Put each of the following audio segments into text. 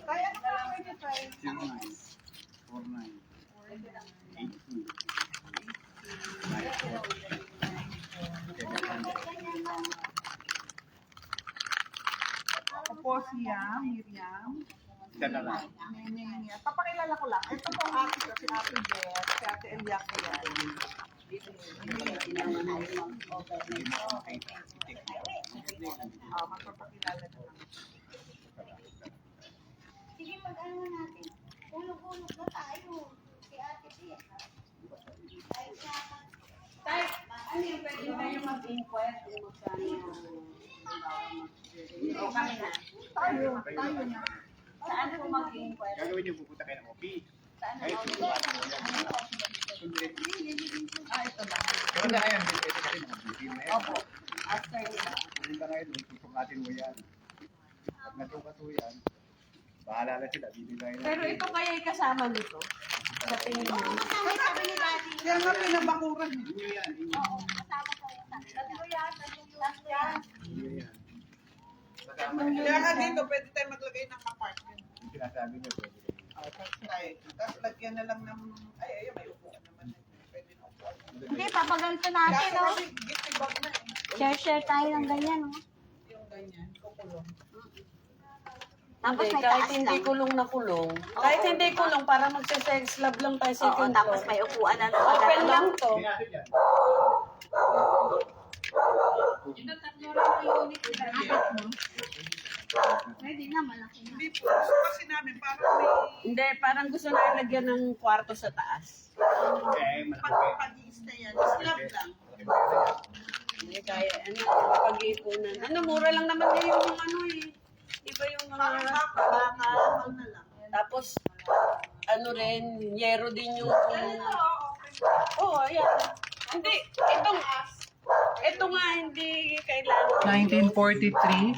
Kaya na kami niya tayo. 49. Opo, siya, Miriam. Papakilala ko lang. Ito po ate ko, si Ate Beth, si Ate Elia ko yan. Magpapakilala ko lang. Sige, mag-ano natin. Hulog-hulog na tayo. Si Ate Beth. Tay, ano yung pwede tayo mag-inquire kung magkano o kami na? Tayo na. Saan po mag-inquire? Gagawin niyo, pupunta kayo ng office. Saan Ay, ang Ito lang. Pupunta kayo, ito kasi nakabutin na yan. Opo. After nila. Pupunta kayo doon, susukatin mo yan. Pag natukat mo yan, bahala na sila, bibigay na. Pero ito kaya kasama nito? Sa tingin mo? Ay, sabi ni Daddy. Yan nga pinabakuran. Inyo yan, inyo. Oo, kasama ko yung tatlo yan. Inyo yan. Kasama Kaya nga dito, pwede tayo maglagay ng apartment. yung sinasabi niyo, pwede kayo. Tapos lagyan na lang ng... Ay, may upuan naman. Pwede na upuan. Hindi, papaganto natin, Kaso no? kasi gift bag na eh. Share tayo ng ganyan, no? Yung ganyan, kukulong. Tapos Hindi, may kahit taas hindi lang. kulong na kulong. Kahit hindi kulong, para magsa-sex love lang tayo Oo, second tapos floor. may upuan na Open lang to. Hindi natin yan. Pwede na, malaki na. Hindi po. Gusto kasi namin parang may Hindi, parang gusto na lagyan ng kwarto sa taas. Eh, malaki. pag-i-stay yan. Slab lang. Hindi kaya, ano, pag-iipunan. Ano, mura lang naman ngayon yung ano eh. Iba yung mga Parang baka baka. na lang. Tapos, ano rin, yero din yung... Oo, Oo, ayan. Hindi, ito nga hindi kailangan. 1943.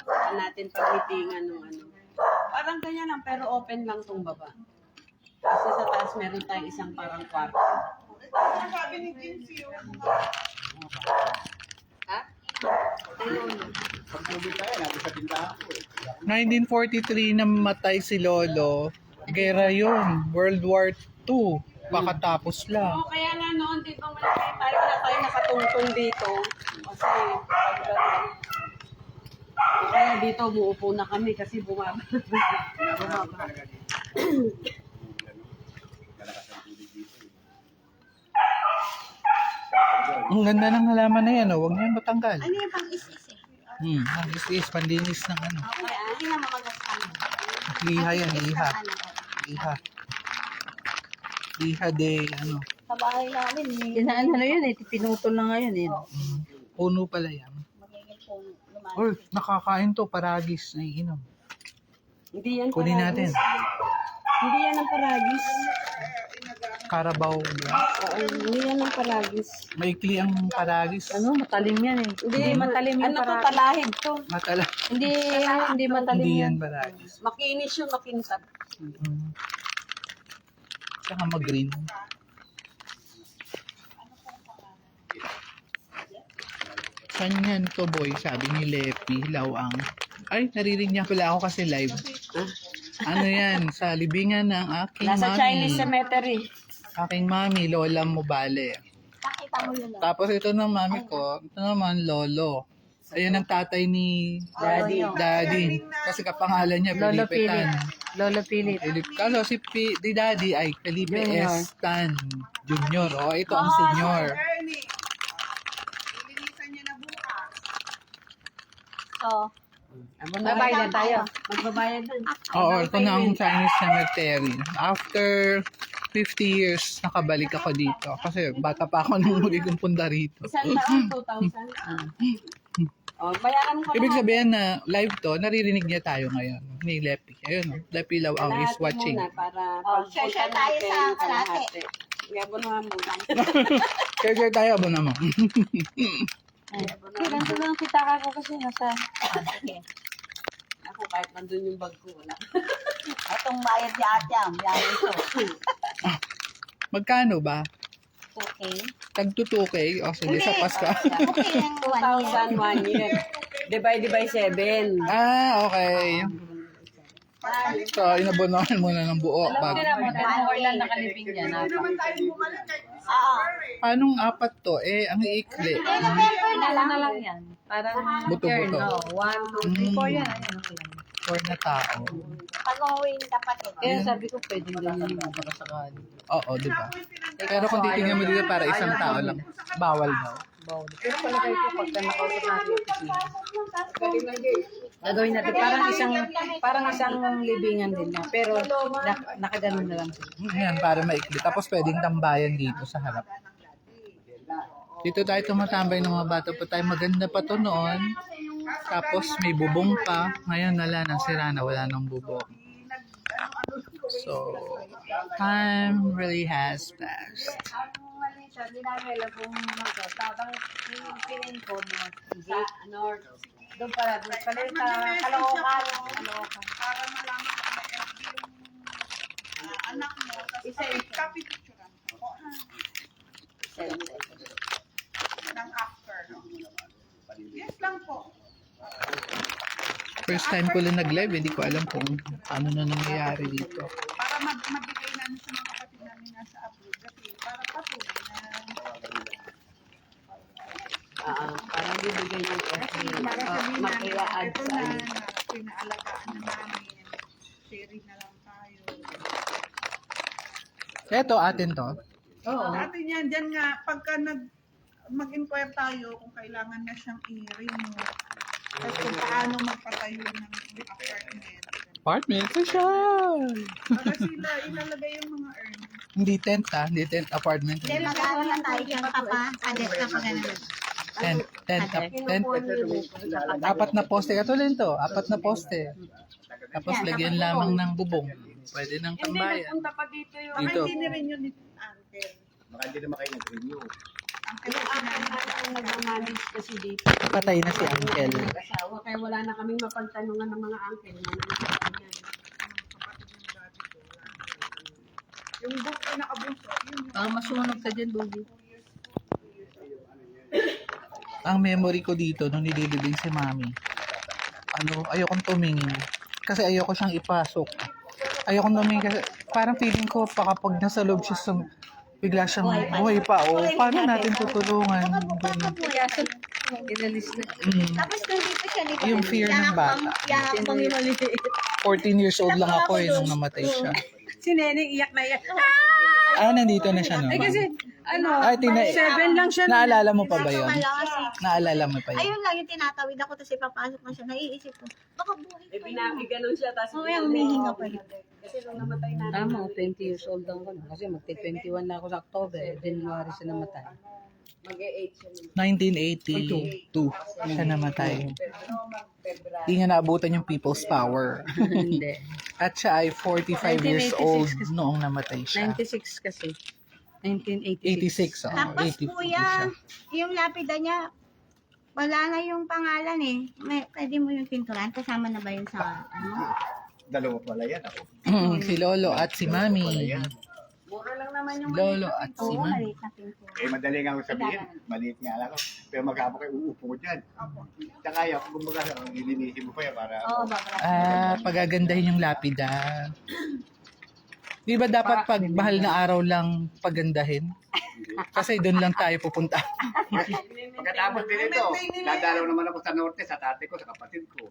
Saan natin pag-meetingan ng ano. Parang ganyan lang, pero open lang tong baba. Kasi sa taas meron tayong isang parang kwarto. ang sabi ni Jinsi yung Ha? Pag-tubig tayo, natin sa tindahan ko eh. 1943 namatay si Lolo. Gera yun. World War II. Pakatapos lang. Oo, kaya nga noon, di ba malaki tayo na tayo nakatungtong dito. Kasi, kaya dito umuupo na kami kasi bumaba. Pinapasok talaga dito. Malakas ang tubig dito eh. Ang ganda ng halaman na yan. Oh. Huwag niyan matanggal. Ano yung pang-is-is eh? Ang is panlinis ng ano. Okay, hindi na makagastan. Liha yan, liha. Ano, Liha. Liha de, ano. sa bahay namin, Ano yun eh, pinutol na ngayon eh. Puno pala yan. magiging po lumalas. Uy, nakakain to. Paragis. Naiinom. Hindi yan Kunin paragis. natin. Hindi yan ang paragis. Carabao. Oo, hindi yan ang paragis. Maikli ang paragis. Matalim yan eh. Hindi matalim yung ano to, talahib to. Matala. Hindi matalim Hindi yan. yan paragis. Makinis yung makintab. Saka mag-green. Saan yan to boy? Sabi ni Lepi, Lawang. Ay, naririnig niya pala ako kasi live. Ano yan? Sa libingan ng aking Nasa mami. Chinese cemetery. Aking mami, Lola Mubale. Pakita mo yun. Tapos ito ng mami ko, ito naman Lolo. Ayun ang tatay ni Daddy. Kasi kapangalan niya, Lolo Felipe Tan. Lolo Philip. Kaso si Daddy ay Felipe S. Tan Junior. O, ito ang senior. Ernie. Ilinisan niya na bukas. So, Magbabayad tayo. Magbabayad dun. Oo, ito na ang Chinese cemetery. After 50 years, nakabalik ako dito. Kasi bata pa ako nung muli kong punta rito. Isang taon, 2,000. Oh, bayaran ko Ibig na. sabihin na live to, naririnig niya tayo ngayon ni Lepi. Ayun, Lepi Lawang is Kalahati watching. Muna para share pagpunta tayo natin sa kalahati. Gabo naman muna. Kaya tayo, abo naman. Ganito lang kita ko kasi nasa... sige. Ako kahit nandun yung bag ko, wala. Itong bayad ni Ate Am, yan ito. Magkano ba? Okay. Tagto 2K? O sige, sa Pasko. Okay lang 1 year. 2,000 1 year. Divide by 7. Ah, okay. So, inabonohan muna ng buo. Alam Bago. nila mo, 10 or lang nakaliping yan. Hindi naman tayo bumalik kahit Oo. Anong apat to? Ang iikli. November na lang. Ano lang yan? Parang Buto-buto. no, 1, 2, 3, 4 yan. Ayan, okay lang. 4 na tao. Pag umuwi dapat yun. Kaya sabi ko, pwede ganyan yung baka sakali. Oo, di ba? Pero kung titingnan mo dito para isang tao lang, bawal daw. Bawal. Pero palagay ko, pagka nakausap natin yung opisina, gagawin natin parang isang libingan din na. Pero nakaganon na lang sila. Yan, para maikli. Tapos pwedeng tambayan dito sa harap. Dito tayo tumatambay ng mga bata pa tayo. Maganda pa to noon. Tapos may bubong pa. Ngayon wala nang sira na. Wala nang bubong. So, time really has passed. Sabi namin, alam kong tabang pinin ko mo. Sa north. Doon pala sa Caloocan. para malaman ko na FB yung anak mo. Tapos copy picture ako. Ng after. No? Yes lang po. First time ko lang nag-live. Hindi ko alam kung ano na nangyayari dito. Para mabigay namin sa mga kapatid namin nasa abroad. Kasi para patuloy na Parang bibigay yung kasi FB. para sabihin namin, Makia-add ito sa na, ano. na pinaalagaan na namin. Sharing na lang tayo. Eto, atin to. Oo. Atin yan, dyan nga, pagka mag-inquire tayo kung kailangan na siyang i-renew. At kung paano magpatayo ng apartment. Apartment ko siya. Para sila ilalagay yung mga earnings. Hindi tent ha. Hindi tent apartment. Hindi, mag-ano lang tayo dyan, papa. Adet na pag ano. Tent. Apat na poste. Katulad to. Apat na poste. Tapos lagyan lamang ng bubong. Pwede ng Hindi, tambayan. nagpunta pa dito yung... Baka Dito. hindi na rin yun ni Uncle. Baka hindi naman kayo nag-renew. Uncle Yung kasi aking namin. ang nag-manage kasi dito. Patay na si Uncle. Asawa, kaya wala na kaming mapagtanungan ng mga uncle na nagsasabi niyan. Yung book na nakabunso, yun yung Masunog ka dyan, Bugi. Ang memory ko dito nung nililibing si Mami. Ayokong tumingin. Kasi ayoko siyang ipasok. Ayokong tumingin kasi parang feeling ko pa kapag nasa loob siya bigla siyang buhay pa. O, paano natin tutulungan? Ganun. Inalis na. Tapos nandito siya dito. Yung fear ng bata. Yakapang yung maliit. 14 years old lang ako nung namatay siya. Si Neneng iyak na iyak. Nandito na siya naman. Kasi, ano, Ay, 7 lang siya. Naalala mo pa ba yun? Kasi, Naalala mo pa yun? ayun lang yung tinatawid ako tapos ipapasok mo siya. Naiisip ko, baka buhay pa yun. Ganun siya. Tapos Mamaya humihinga pa yun. Kasi nung namatay na. Tama, 20 years old lang ako. Kasi magti-21 na ako sa October. January siya namatay. Mag-8 siya. 1982 siya namatay. Hindi nga naabutan yung people's power. Hindi. At siya ay 45 years 1986 old kasi. noong namatay siya. 96 kasi. 1986. 86, Tapos 82 kuya, siya. yung lapida niya, wala na yung pangalan eh. Pwede mo yung pinturan. Kasama na ba yun sa ano? Dalawa pala yan ako. Si Lolo at si Mami. Mura lang naman yung Lolo at si Oo, Mami. maliit na pinturan. Madali nga ako sabihin. Maliit nga lang ako. Pero maghapon kayo uupo ko dyan. Tsaka ayaw, kumbaga, ilinisin mo pa yan para... Oo, babara. Pagagandahin yung lapida. Di ba dapat pag mahal na araw lang pagandahin? Kasi doon lang tayo pupunta. Pagkatapos din ito, dadalaw naman ako sa norte, sa tate ko, sa kapatid ko.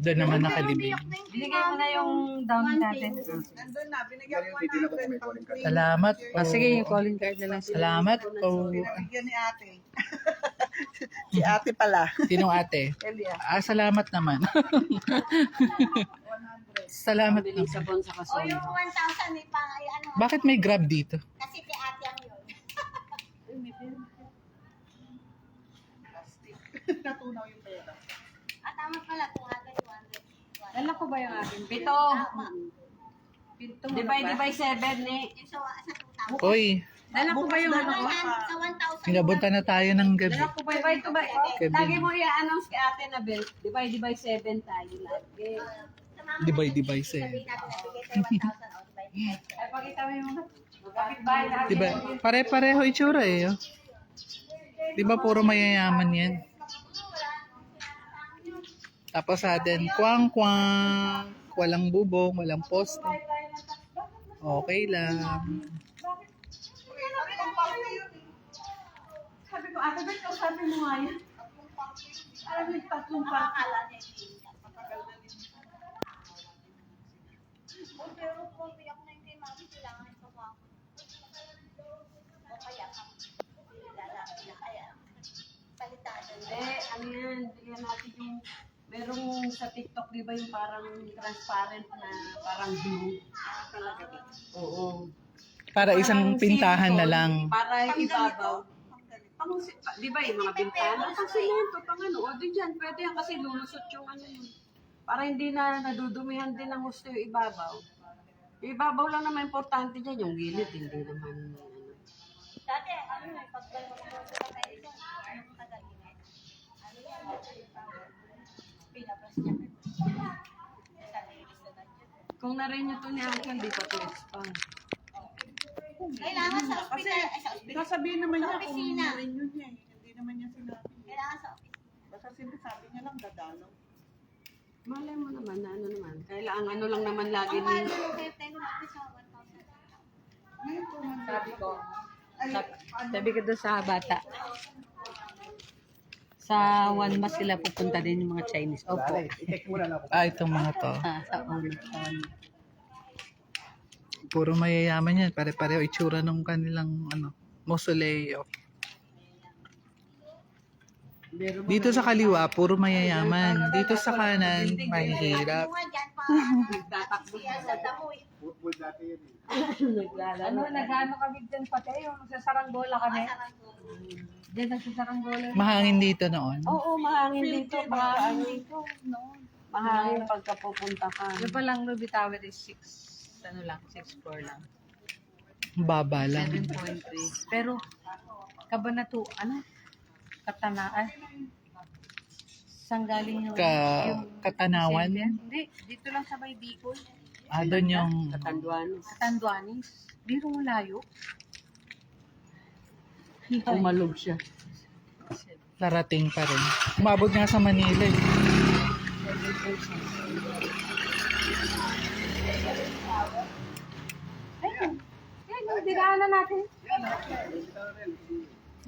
Doon naman nakalibing. Binigay mo na yung down natin. nandun na, binigyan ko Hindi na ako may calling card. Salamat po. Sige, yung calling card na lang. Salamat po. Binigyan ni ate. Si ate pala. Sinong ate? Elia. Salamat naman. Salamat Biling naman. sabon sa O kasama. yung 1,000 may pang, ano, Bakit may grab dito? kasi si ate ang yun. Plastic. Natunaw yung pera. Tama pala, 200, 200. Dala ko ba yung akin? 7. Divide by 7 eh. Yung sa 2,000. Uy, Dala ko ba yung ano ko? Sa 1,000. pinabunta na tayo ng gabi. Dala ko ba divide to by? Gabi. Lagi mo i-announce kay ate na Bel. Divide by 7 tayo lagi. Divide by 7. Sabihin natin, nabigay tayo 1,000 o divide by 7. Ay, pakita mo yung Diba? Pare-pareho itsura eh. Oh. Diba puro mayayaman yan? Tapos sa atin, kwang-kwang. Walang bubong, walang poste. Okay lang. Sabi ko, ate, ba't sabi mo nga yan? Alam mo, tatlong pa. Pero kung biyak na yung kay mami, kailangan ito pa. O kaya, lalaki na kaya. Palitan. Ano yan, bigyan natin yung, merong sa TikTok, di ba yung parang transparent na, parang blue? Talaga ba? Oo. Para isang Parang pintahan na silicone, lang. Para ibabaw. Di ba yung mga bintana? Pang simento, pang ano, o di dyan, pwede yan kasi lulusot yung ano yun. Para hindi na nadudumihan din ng gusto yung ibabaw. Yung ibabaw lang naman importante dyan, yung gilid, hindi naman ano. Dati, ano yung pagbalik ko sa kayo dyan, anong kagalingan? Ano yan? Pinapras niya. Kung na-rin nyo to ni Uncle, di pa to expand. Kailangan sa Kasi, ospital, ay sa ospital. sasabihin naman niya Sa kung opisina. rin yun niya eh. Hindi naman niya sinabi. Kailangan sa ospital. Basta sinasabi niya lang dadalaw. Malay mo naman na ano naman. Kailangan ano lang naman lagi Ang ni... ano yung kayo tayo natin sa 1,000. Ngayon po man. Sabi ko, Ay, sabi ko doon sa bata. Sa one mas sila pupunta din yung mga Chinese. Opo. I-check mo na lang ako. Itong mga to. Sa one. Puro mayayaman yan. Pare-pareho itsura ng kanilang mausoleo. Dito sa kaliwa, puro mayayaman. Dito sa kanan, mahihirap. Mga dyan pa. Nagtatakbo Siya sa damo eh. Football dati yun eh. Ano, nag-ano kami dyan pati, yung nagsasaranggola kami. Diyan nagsasaranggola. Mahangin dito noon. Oo, mahangin dito. Mahangin dito. Mahangin pagka pupunta ka. Yung palang Ruby Tower is 6, ano lang, 6 floor lang. Baba lang. 7.3. Pero, Kabanatu, ano? Katanaan. Saan galing yung... Katanawan? Hindi, dito lang sa may Bicol. Doon yung Katanduanes. Katanduanis. Biro mo layo. Umalog siya. narating pa rin. Umabot nga sa Manila eh. Yan, dinaanan natin.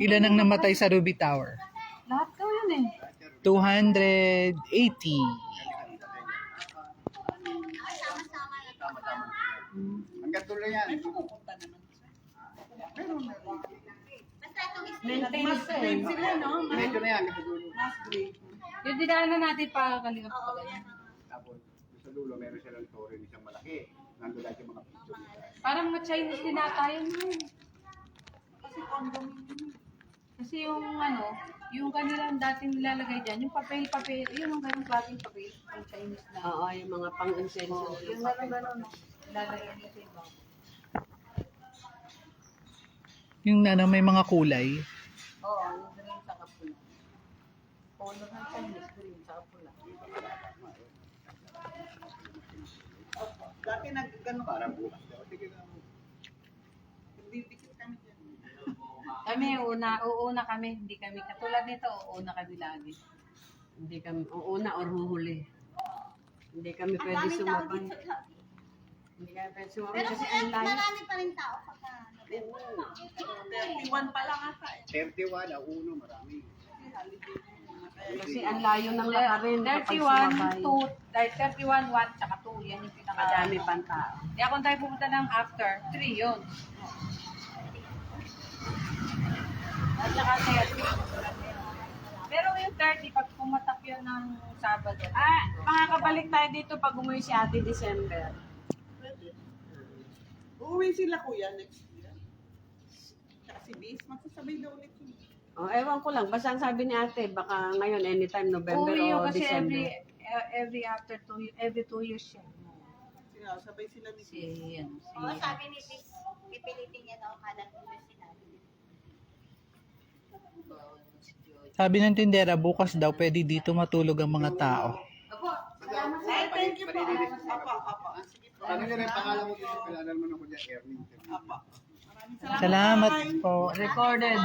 Ilan ang namatay sa Ruby Tower? Lahat daw yun eh. 280. Hanggang tuloy yan. Maintenance eh. Sila, no? Medyo na yan. Hanggang dulo. Yung dinaanan natin pa kalingap pa ganyan. Tapos, sa dulo, meron silang tore isang malaki. Nandun lang yung mga picture nila. Parang mga Chinese din ata yun. Kasi condominium. Kasi yung ano, yung kanilang dating nilalagay dyan, yung papel, yun yung ganun klaseng papel, yung Chinese na. Oo, yung mga pang-incenso. Yung ganun, nilalagay nila sa iba. Yung may mga kulay. Oo, yung green sa kapula. Color ng Chinese, green sa kapula. Dati nag-gano ka. Parang bukas. Sige lang. Didikit kami dyan. Kami, uuna kami, hindi kami, katulad nito, uuna kami lagi. Hindi kami, una or huhuli. Hindi kami pwede sumabay. Hindi kami pwede sumabay Pero kasi kung ang layo. marami pa rin tao pagka 31 pa lang ata eh. 31, ang uno, marami. Kasi ang layo ng lakarin kapag 31, sumabay. 2, 31, 1, tsaka 2, yan yung pinaka. Madami pang tao. Kaya kung tayo pumunta ng after, 3 yun. At saka 30. Pero yung 30, pag pumatak yun ng Sabado. Makakabalik tayo dito pag umuwi si Ate December. Uuwi sila kuya next year. Tsaka si Bis, magsasabay na ulit yun. Oh, ewan ko lang. Basta ang sabi ni Ate, baka ngayon anytime November Uwi yun o kasi December. every after 2 every 2 years yan. Sabay sila ni Bis. Oo, sabi ni Bis, pipilitin niya daw kada 2 years sinabi. Sabi ng tindera, bukas daw pwede dito matulog ang mga tao. Ay, thank you po. Apa. Sige po. Ano yun ang pangalan ko dito? Kailangan mo na ko dyan, Ernie. Apa. Maraming Salamat po. Recorded.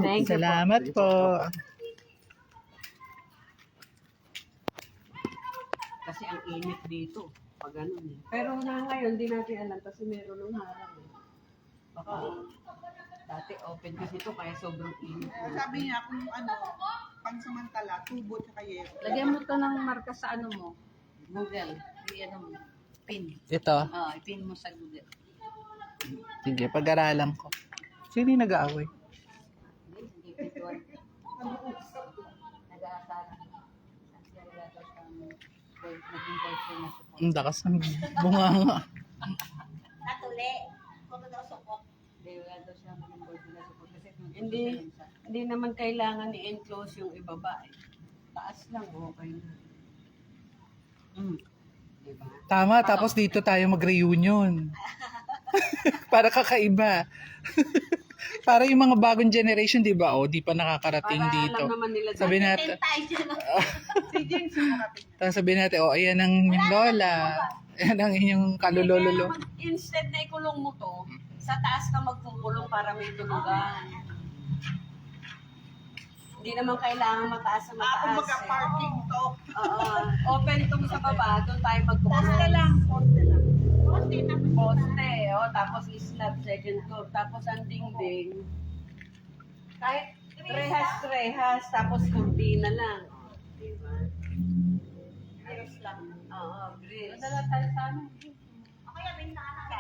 Thank you. Salamat po. Kasi ang init dito. Pag ganun eh. Pero na ngayon, di natin alam kasi meron ng harang eh. Baka dati open kasi ito kaya sobrang init. Sabi niya kung ano, pansamantala, tubo tsaka yero. Lagyan mo to ng marka sa ano mo. Google. Ano mo. Pin. Ito. Ipin mo sa Google. Sige, pag-aralan ko. Sino yung nag-aaway? Hindi, picture. Nag-aasara. Naging boyfriend na siya. Ang dakas ng bunganga. Natuli. Kung daw sukok. Hindi, wala daw siya naging boyfriend na siya. Kasi Hindi naman kailangan i-enclose yung ibaba eh. Taas lang, okay na. Diba? Tama, tapos dito tayo mag-reunion. Para kakaiba. Para yung mga bagong generation, di ba? O, di pa nakakarating Para dito. alam naman nila Sabi natin, Tayo dyan. Si James yung narating niya. tapos sabihin natin, oh, ayan ang inyong lola. Ayan ang inyong kalulololo. Kaya naman, instead na ikulong mo to, sa taas ka magkukulong para may tulugan. Hindi naman kailangan mataas na mataas. Kung parking to. Oo. Open tong sa baba, doon tayo Poste magkukulong. lang, poste lang. Poste, tapos slab second floor, tapos ang dingding. Kahit rehas, tapos kurtina lang. Diba? Ayos lang. Oo, grills. Madala tayo sa ano. Ako yung bintana na.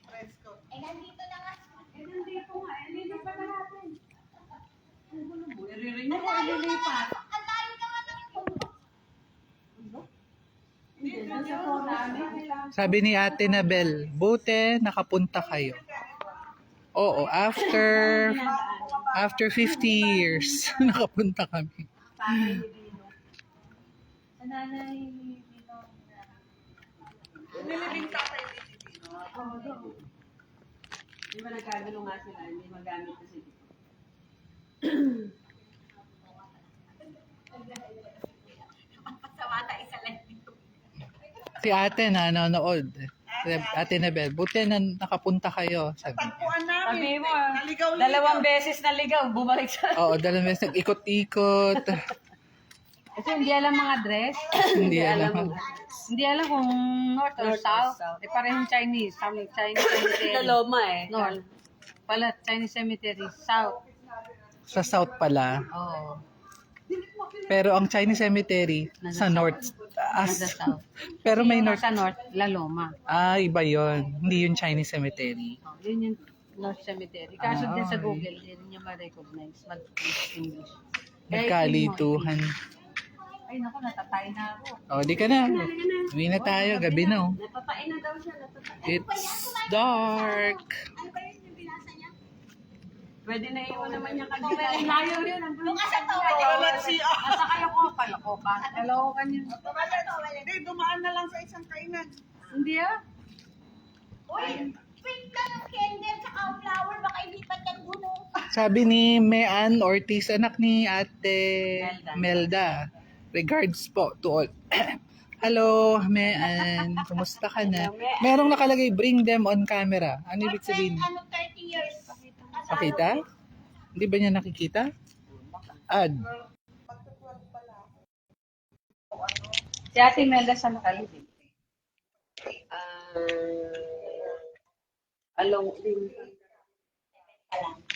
Fresco. Nandito na nga. Nandito pa natin. Ang gulo mo, iririnig mo, ililipat. Ang layo naman ng Hindi, dyan sa phone namin. Sabi ni Ate Nabel, buti nakapunta kayo. Oo, after 50 years, nakapunta kami. Sa nanay ni Dino. Nilibing tatay ni Tito. Di ba nagkagano nga sila, hindi magamit kasi dito. Pasawata isa lang dito. Si ate na nanonood. Ate Nabel, buti na nakapunta kayo. Sabi niya. Tagpuan namin. Sabi mo, Naligaw-ligaw. 2 beses naligaw, bumalik sa... Oo, dalawang beses nag-ikot-ikot. Kasi hindi alam mga dress. Hindi alam. Hindi alam kung north or North or south. south. Parehong Chinese. Chinese cemetery. Laloma eh. North. Pala, Chinese cemetery. South. Sa south pala. Oo. Pero ang Chinese cemetery sa north. Nasa south. Pero may Yung north. Sa north, Laloma. Iba yon. Hindi yung Chinese cemetery. Oh, yun yung North Cemetery. Kaso din sa okay. Google, hindi rin niya ma-recognize. Mag-English. Nagkalituhan. Ay, naku, natatay na ako. O, di ka na. Uwi na tayo. Gabi na. Oh. Natatain na daw siya, natatain. It's dark. Ano ba yun yung binasa niya? Pwede na iwan naman niya Ang kagila. layo yun. Ang Yung asa to, Kawalan siya. Nasa Kalokokan. Kalokokan yun. Hindi, dumaan na lang sa isang kainan. Hindi ah. Uy, wait ka ng candle sa flower, baka ilipat yung guno. Sabi ni Mean Ortiz, anak ni Ate Melda. Regards po to all. Hello, Mean. Kumusta ka na? Merong nakalagay, bring them on camera. Ano ibig sabihin? Ano, 30 years. Pakita? Hindi ba niya nakikita? Ad. Si Ate Melda sa nakalibig. Along,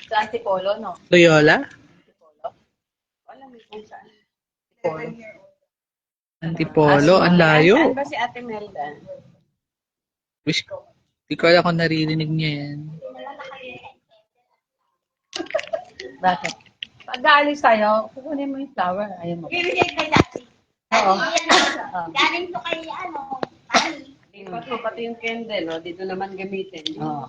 Sa Antipolo, no? Loyola? alam mo kung saan. Antipolo, ang layo. Saan ba si Ate Melda? Wish ko. Di ko alam kung naririnig niya yan. Bakit? Pag aalis tayo, kukunin mo yung flower. Ayun mo. Bibigay kay Dati. Oo. Galing to kay ano, Ani. Lipat mo pati yung candle, no? Dito naman gamitin. Oo.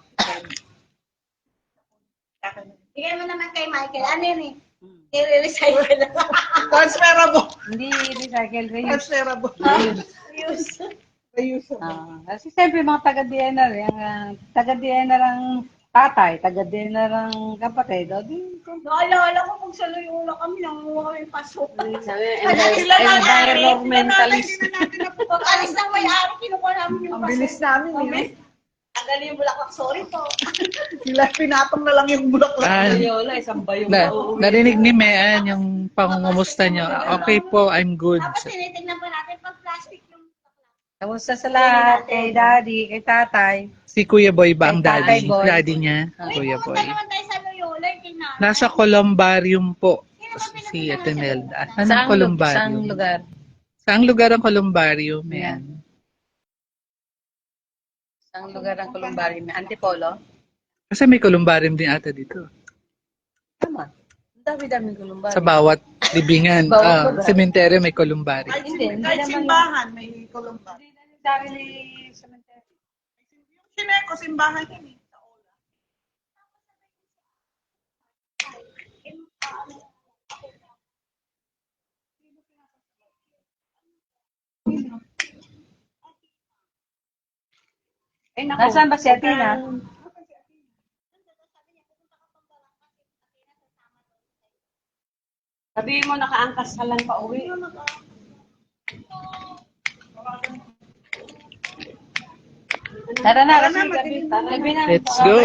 Bigay mo naman kay Michael. Ano yun eh? I-recycle lang. Transferable. Hindi recycle, reuse. Transferable. Use. Reuse. Kasi siyempre mga taga-DNR, yung taga-DNR ang tatay, taga din na ng kapatid. O, di, Naalala ko kung sa Loyola kami, nanguha kami pasok. environmentalist. Pag-alis ng may-ari, kinukuha namin yung Ang pasok. bilis namin eh. Ang galing yung bulaklak, sorry po. Sila pinatong na lang yung bulaklak. Loyola, isang bayong Narinig ni Mean yung pangungumusta niyo. Okay po, I'm good. Tapos tinitignan pa natin pag plastic yung Kamusta sa lahat? Kay daddy, kay tatay. Si Kuya Boy ba ang Tatay daddy? Boy. Daddy niya? Kuya pumunta Boy. naman tayo sa Loyola, tingnan. Nasa Columbarium po si Ate Melda. Anong Columbarium? Saang lugar? Saang lugar ang Columbarium? Yan. Saang lugar ang Columbarium? Antipolo? Kasi may Columbarium din ata dito. Tama. Ang dami-daming Columbarium. Sa bawat libingan, Bawat lugar. sementeryo may Columbarium. Hindi Kahit naman. simbahan, may kulumba. Hindi na sabi ni cemetery. Yung Sineko, simbahan yun eh. Sa Ola. Nasaan ba si Athena? Sabihin mo, nakaangkas ka lang pa uwi. Tara na, kasi gabi. Gabi na. Let's go.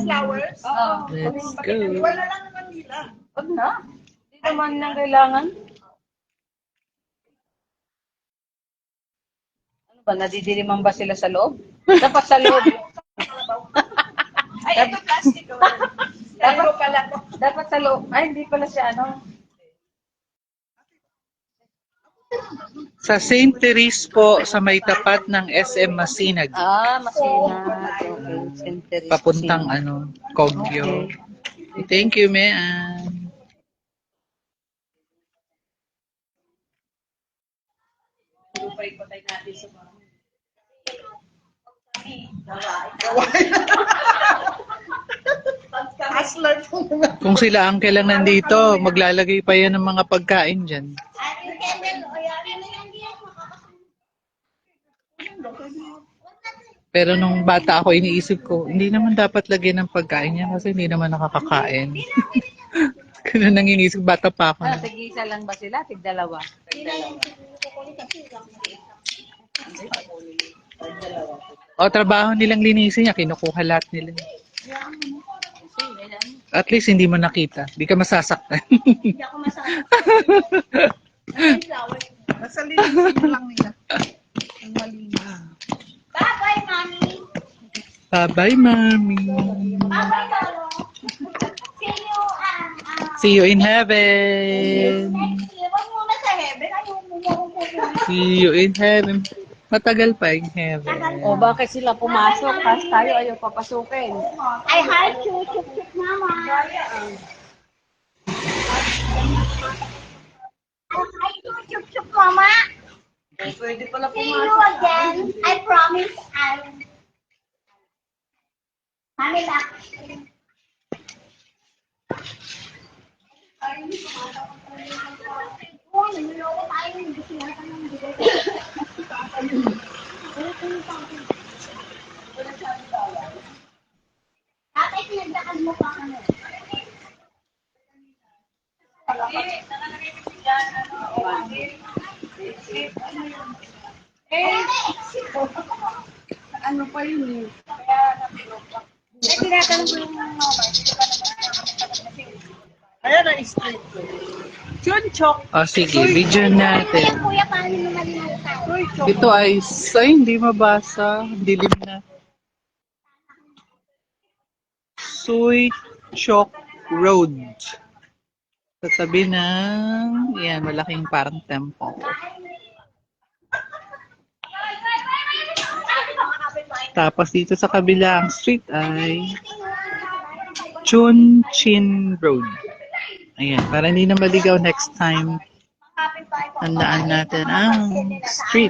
Flowers? Oo. Let's go. Wala lang naman nila. Huwag na. Hindi naman nang kailangan. Ano ba, nadidiliman ba sila sa loob? Dapat sa loob. Ay, ito plastic. Dapat pala. Dapat sa loob. Ay, hindi pala siya ano. Sa St. Therese po, sa may tapat ng SM Masinag. Masinag. Okay. Center. Papuntang ano, Kogyo. Thank you, Mean. Hustler po naman. Kung sila ang lang nandito, maglalagay pa yan ng mga pagkain dyan. At yung candle, o yan, ano yan, yan, Pero nung bata ako, iniisip ko, hindi naman dapat lagyan ng pagkain yan kasi hindi naman nakakakain. Ganun ang iniisip, bata pa ako. Ah, tig-isa lang ba sila? Tig-dalawa? O, trabaho nilang linisin niya, kinukuha lahat nila. At least hindi mo nakita. Hindi ka masasaktan. Hindi ako masakit. Ang flowers. Basta linisin lang nila. Ang malinis. Bye-bye, mommy. Bye-bye, Mami. Bye-bye, Lolo. See you, See you in heaven. next year. Wag muna sa heaven. Ayaw mo pupunta. See you in heaven. Matagal pa in heaven. O bakit sila pumasok? Tapos tayo ayaw papasukin. I heart you, chuk-chuk, mama. I do, chuk-chuk, mama. Pwede pala See you again. I promise I'll... Mami, back. Oh, niloloko tayo. Hindi sila ka nang bigay. Tatay, pinagdakad mo pa kami. Ano pa yun eh? Ayan na street. Chunchok. O, sige, video natin. Kuya, paano mo malinaw? Ito ay, hindi mabasa. Dilim na. Suy Chok Road. Sa tabi ng, yan, malaking parang temple. Tapos dito sa kabilang street ay Chun Chin Road. Ayan, para hindi na maligaw next time. Tandaan natin ang street.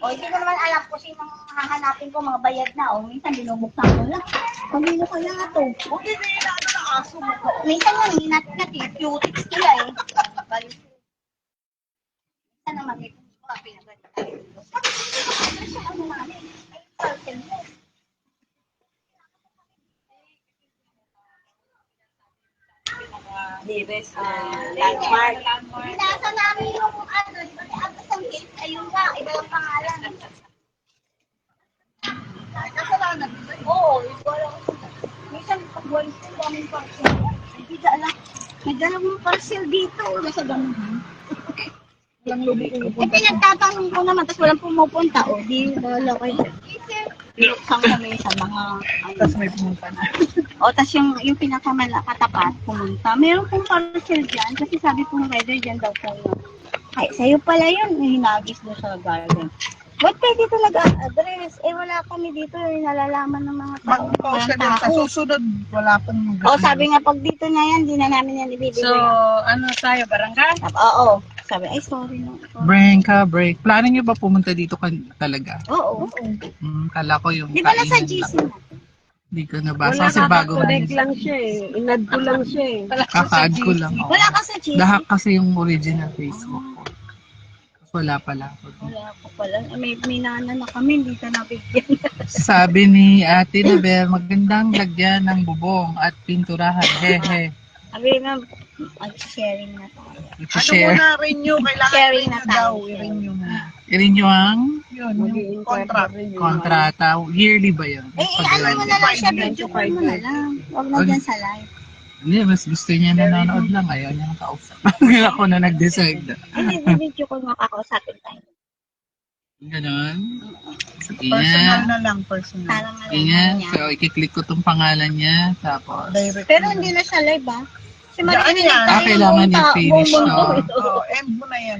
O, hindi ko naman alam kung sino hahanapin ko mga bayad na. O, minsan binubuksan ko lang. Kanino kaya nga to? Huwag hindi na ano na aso mo. Minsan nga, ninat-nat eh. Cutics kila eh. Minsan naman eh. Kung mga pinagay. Ano namin? Nearest landmark. Binasa namin yung ano, di ba, abot ang case, ayun nga, iba yung pangalan. Kasalanan. Oo, wala ko. Minsan, pag walis ko, daming parcel. Hindi ka alam. May dalawang parcel dito. Nasa ganun. Walang lubog Eh, pinagtatanong ko naman, tapos walang pumupunta. O, di, wala kayo. Binuksan kami sa mga, Tapos may pumunta na. o, tapos yung pinakamatapat, pumunta. Meron pong parcel dyan, kasi sabi po ng rider dyan daw po yun. Ay, sa'yo pala yun, hinagis doon sa garden. Ba't kayo dito nag-address? Eh, wala kami dito, nalalaman ng mga tao. Mag-post ka din sa susunod. Wala pong O, sabi nga, pag dito na yan, di na namin yan ibibigay. So, ano tayo, barangay? Oo. Sabi, ay, sorry no. Break ka, break. Plano nyo ba pumunta dito talaga? Oo. Kala ko yung Di ba nasa kainan GC lang. na? Hindi ko nabasa kasi bago Connect lang siya eh. Inad ko lang siya eh. kaka-add ko lang. Oo. Wala ka sa GC? Dahak kasi yung original Facebook ko. Wala pala ako. Wala ko pala. May nana na kami, hindi ka nabigyan. Sabi ni Ate Nabel, magandang lagyan ng bubong at pinturahan. Hehe. Sabi nga, sharing na tayo. Ano I-share. muna renew? Kailangan Sharing na renew daw. tayo. I-renew mo. I-renew ang Yun, yung contract. kontrata. Yearly ba yun? Eh, ano mo na lang siya, video call mo na lang. Huwag na dyan sa live. Hindi, mas gusto niya nanonood lang. Ayaw niya nang kausap. Hindi ako na nag-decide. Hindi, video call mo kakausapin tayo. Ganon. Sige Personal nga. na lang, personal. Parang Sige nga. alam niya. So, ikiklik ko tong pangalan niya. Tapos, Direct. Pero hindi na siya live, ah. Si Diyan yan. kailangan i-finish to. Oo, end mo na yan.